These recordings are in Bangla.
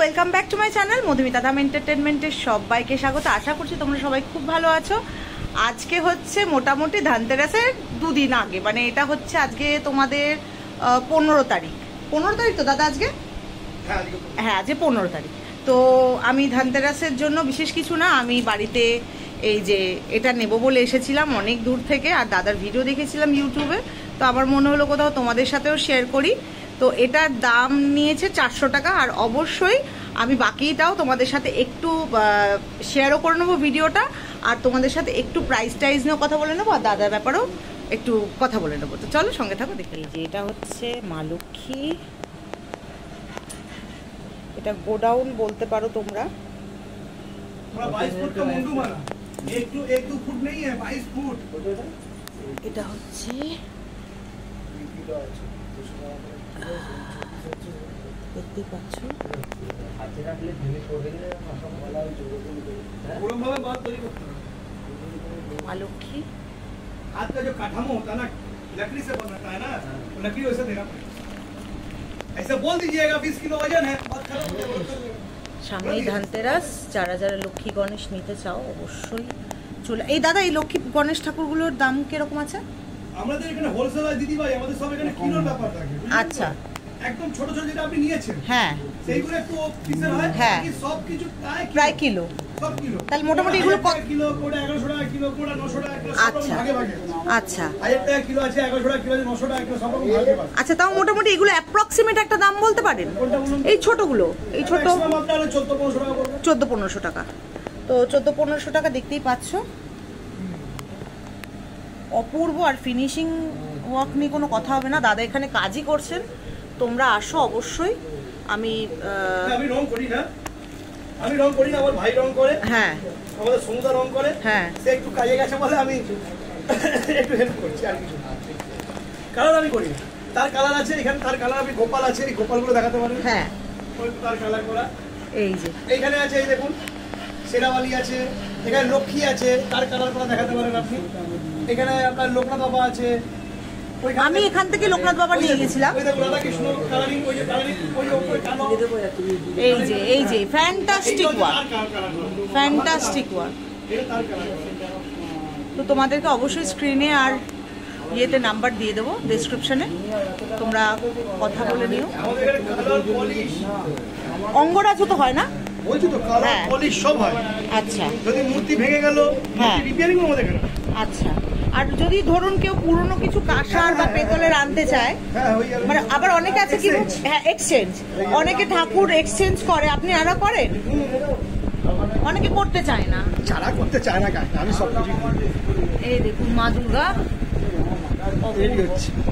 Welcome back to my channel Madhumita Dham এন্টারটেনমেন্টের সবাইকে স্বাগত। আশা করছি তোমরা সবাই খুব ভালো আছো। আজকে হচ্ছে মোটামুটি ধানতেরাসের দুদিন আগে, মানে এটা হচ্ছে আজকে তোমাদের 15 তারিখ। 15 তারিখ তো দাদা আজকে? হ্যাঁ, আজকে 15 তারিখ। তো আমি ধানতেরাসের জন্য বিশেষ কিছু না, আমি বাড়িতে এই যে এটা নেব বলে এসেছিলাম অনেক দূর থেকে, আর দাদার ভিডিও দেখেছিলাম ইউটিউবে, তো আমার মনে হলো কোথাও তোমাদের সাথেও শেয়ার করি। তো এটার দাম নিয়েছে 400 টাকা, আর অবশ্যই আমি বাকিটাও তোমাদের সাথে একটু শেয়ারও করে নেবো ভিডিওটা, আর তোমাদের সাথে একটু প্রাইস টাইজ নিয়েও কথা বলে নেবো, আর দাদার ব্যাপারেও একটু কথা বলে নেবো। তো চলো সঙ্গে থাকো। দেখি যে এটা হচ্ছে মা লক্ষ্মী, এটা গোডাউন বলতে পারো তোমরা। এটা হচ্ছে দেখতেই পাচ্ছ মা লক্ষ্মী। हाथ का जो काठामो होता है ना, लकड़ी से बनाता है ना, लकड़ी वैसे देना पड़ेगा। ऐसे बोल दीजिएगा 20 किलो वजन है, बात खत्म हो जाएगा। সামনেই ধানতেরাস, যারা যারা লক্ষ্মী গণেশ নিতে চাও অবশ্যই চলে। এই দাদা, এই লক্ষ্মী গণেশ ঠাকুরগুলোর দাম কিরকম আছে? আমাদের এখানে হোলসেলার দিদি ভাই, আমাদের সব এখানে কিলোর ব্যাপার থাকে। আচ্ছা, একদম ছোট ছোট যেটা আপনি নিয়েছেন, হ্যাঁ সেইগুলো একটু পিসের হয়, হ্যাঁ, বাকি সব কিছু প্রায় কিলো। সব কিলো। তাহলে মোটামুটি এগুলো কিলো, কোটা 1100 টাকা কিলো, কোটা 900 টাকা কিলো, সব আচ্ছা ভাগে ভাগে। আচ্ছা, 1000 টাকা কিলো আছে, 1100 টাকা কিলো আছে, 900 টাকা কিলো, সব ভাগে ভাগে। আচ্ছা, তাও মোটামুটি এগুলো অ্যাপ্রক্সিমেট একটা দাম বলতে পারেন? এই ছোটগুলো, এই ছোট আপনারা 14-1500 টাকা পড়বে। 14-1500 টাকা। তো 14-1500 টাকা দেখতেই পাচ্ছ, অপূর্ব। আর ফিনিশিং ওয়ার্ক নিয়ে কোনো কথা হবে না, দাদা এখানে কাজই করছেন। তোমরা আসো অবশ্যই। আমি রং করি না, আমি রং করি না, আমার ভাই রং করে। হ্যাঁ, আমাদের সমুদা রং করে। হ্যাঁ, সে একটু কাজে গেছে বলে আমি একটু হেল্প করছি, আর কিছু কালার আমি করি না। তার কালার আছে এখানে, তার কালার আমি গোপাল আছে, এই গোপালগুলো দেখাতে পারবেন। হ্যাঁ, তার কালার করা এই যে এইখানে আছে, এই দেখুন সেরাওয়ালি আছে, এখানে লক্ষ্মী আছে, তার কালার করা দেখাতে পারেন আপনি। এখানে আপনার লোকনাথ বাবা আছে। আমি এখান থেকে লোকনাথ বাবা নিয়ে গেছিলাম। এই যে ফ্যান্টাস্টিক ওয়ার্ক, ফ্যান্টাস্টিক ওয়ার্ক। তো তোমাদেরকে অবশ্যই স্ক্রিনে আর ইয়েতে নাম্বার দিয়ে দেবো ডেসক্রিপশনে, তোমরা কথা বলে নিও। অঙ্গরাজও তো হয় না? হ্যাঁ, সব হয়। আচ্ছা, যদি মূর্তি ভেঙে গেল, হ্যাঁ, রিপেয়ারিং আমাদের এখানে। আচ্ছা। আর যদি ধরুন কেউ পুরনো কিছু কাঁসার বা পেতলের আনতে চায়, মানে আবার অনেকে আছে কি, হ্যাঁ এক্সচেঞ্জ, অনেকে ঠাকুর এক্সচেঞ্জ করে, আপনি আরো করেন? অনেকে করতে চায় না, যারা করতে চায় না কাজ, আমি সব কিছু। এই দেখুন মা দুর্গা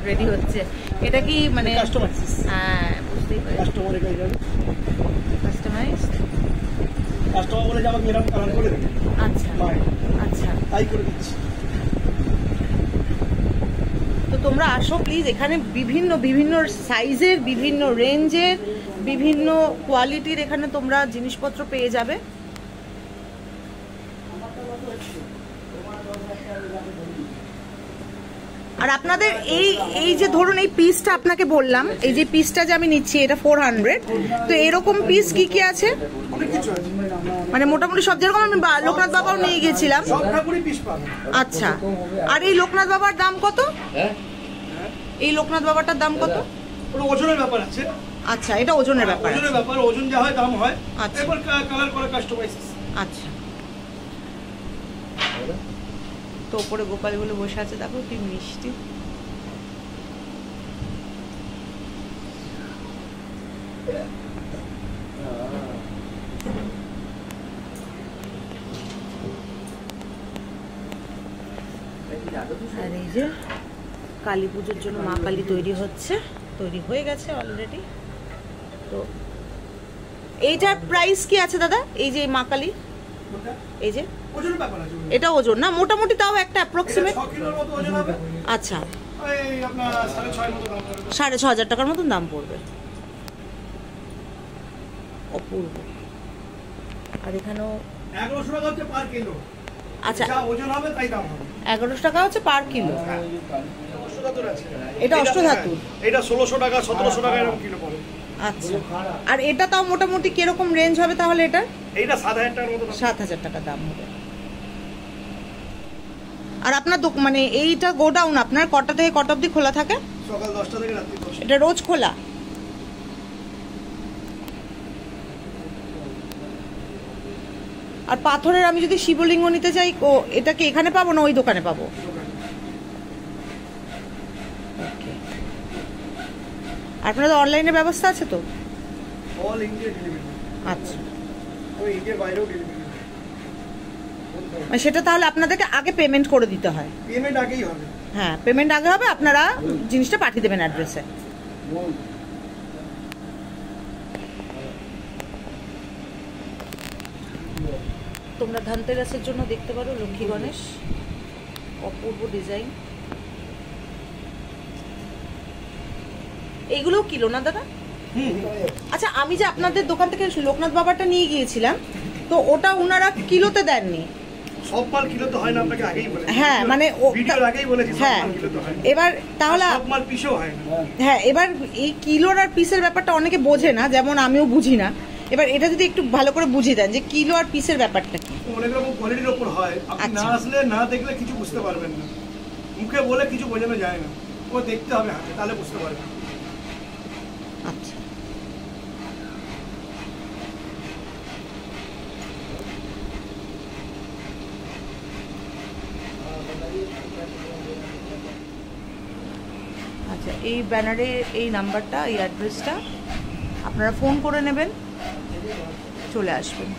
রেডি হচ্ছে। এটা কি মানে কাস্টমাইজ? হ্যাঁ, বুঝতেই পারি, কাস্টমারের কাজ হবে, কাস্টমাইজ। কাস্টমার বলে যে আমাকে এরকম কালার করে দেবে। আচ্ছা আচ্ছা, তাই করে দিচ্ছি। তো তোমরা আসো প্লিজ। এখানে বিভিন্ন বিভিন্ন সাইজের, বিভিন্ন রেঞ্জের, বিভিন্ন কোয়ালিটির এখানে তোমরা জিনিসপত্র পেয়ে যাবে। আর আপনাদের এই যে ধরুন এই পিসটা আপনাকে বললাম, এই যে পিসটা যে আমি নিচ্ছি এটা 400, তো এরকম পিস কি কি আছে? মানে মোটামুটি সব, যেরকম আমি লোকনাথ বাবাও নিয়ে গেছিলাম। আচ্ছা, আর এই লোকনাথ বাবার দাম কত? এই লোকনাথ বাবাটার দাম কত? ওজনের ব্যাপার আছে। আচ্ছা, এটা ওজনের ব্যাপার, ওজনের ব্যাপার, ওজন যা হয় দাম হয়। আচ্ছা, এবার কালার করা কাস্টমাইজ। আচ্ছা। তো উপরে গোপালগুলো বসে আছে, দেখো কি মিষ্টি। আর এই যে কালী পুজোর জন্য মা কালী তৈরি হচ্ছে, তৈরি হয়ে গেছে অলরেডি। তো এইটার প্রাইস কি আছে দাদা? এই যে মা কালী, এই যে এটা ওজন না মোটামুটি, তাও একটা অ্যাপ্রক্সিমেট। আচ্ছা, 6500 টাকার মতন দাম পড়বে। অপূর্ব। আর এখানেও 1100 টাকা হচ্ছে পার কিলো। আচ্ছা, ওজন হবে তাই দাম হবে। 1100 টাকা হচ্ছে পার কিলো। এটা অষ্টধাতু, এটা 1600 টাকা 1700 টাকা এরকম কিলো পড়ে। আচ্ছা, আর এটা তাও মোটামুটি কিরকম রেঞ্জ হবে তাহলে? এটা এইটা 7,000 টাকার মতো। 7,000 টাকা দাম হবে। আর আপনার মানে এইটা গোডাউন আপনার কটা থেকে কটা অবধি খোলা থাকে? সকাল 10টা থেকে রাত্রি 10টা। এটা রোজ খোলা? আর পাথরের আমি যদি শিবলিঙ্গ নিতে চাই, এটা কি এখানে পাবো না ওই দোকানে পাবো? আপনাদের অনলাইনে ব্যবস্থা আছে তো? All India delivery. আচ্ছা, ওই ইন্ডিয়ার বাইরেও ডেলিভারি। মানে সেটা তাহলে আপনাদেরকে আগে পেমেন্ট করে দিতে হয়? পেমেন্ট আগেই হবে। হ্যাঁ, পেমেন্ট আগে হবে, আপনারা জিনিসটা পাঠিয়ে দেবেন অ্যাড্রেসে। তোমরা ধনতেরাসের জন্য দেখতে পারো লক্ষ্মী গণেশ, অপূর্ব ডিজাইন। এইগুলোও কিলো না দাদা? আচ্ছা, আমি যে আপনাদের দোকান থেকে লোকনাথ বাবাটা নিয়ে গিয়েছিলাম, তো ওটা ওনারা কিলোতে দেননি? সব মাল কিলো তো হয় না, আপনাকে আগেই বলেছি। হ্যাঁ, মানে ভিডিওর আগেই বলেছি সব হ্যাঁ। মাল কিলো তো হয় না। এবার তাহলে সব মাল পিসও হয় না। হ্যাঁ, এবার এই কিলোর আর পিসের ব্যাপারটা অনেকে বোঝে না, যেমন আমিও বুঝি না। এবার এটা যদি একটু ভালো করে বুঝিয়ে দেন যে কিলো আর পিসের ব্যাপারটা কি। অনেক রকম কোয়ালিটির উপর হয়, আপনি না আসলে না দেখলে কিছু বুঝতে পারবেন না। মুখে বলে কিছু বোঝানো যায় না, ও দেখতে হবে হাতে, তাহলে বুঝতে পারবেন। আচ্ছা, আচ্ছা, এই ব্যানারে এই নাম্বারটা, এই অ্যাড্রেসটা আপনারা ফোন করে নেবেন, চলে আসবেন।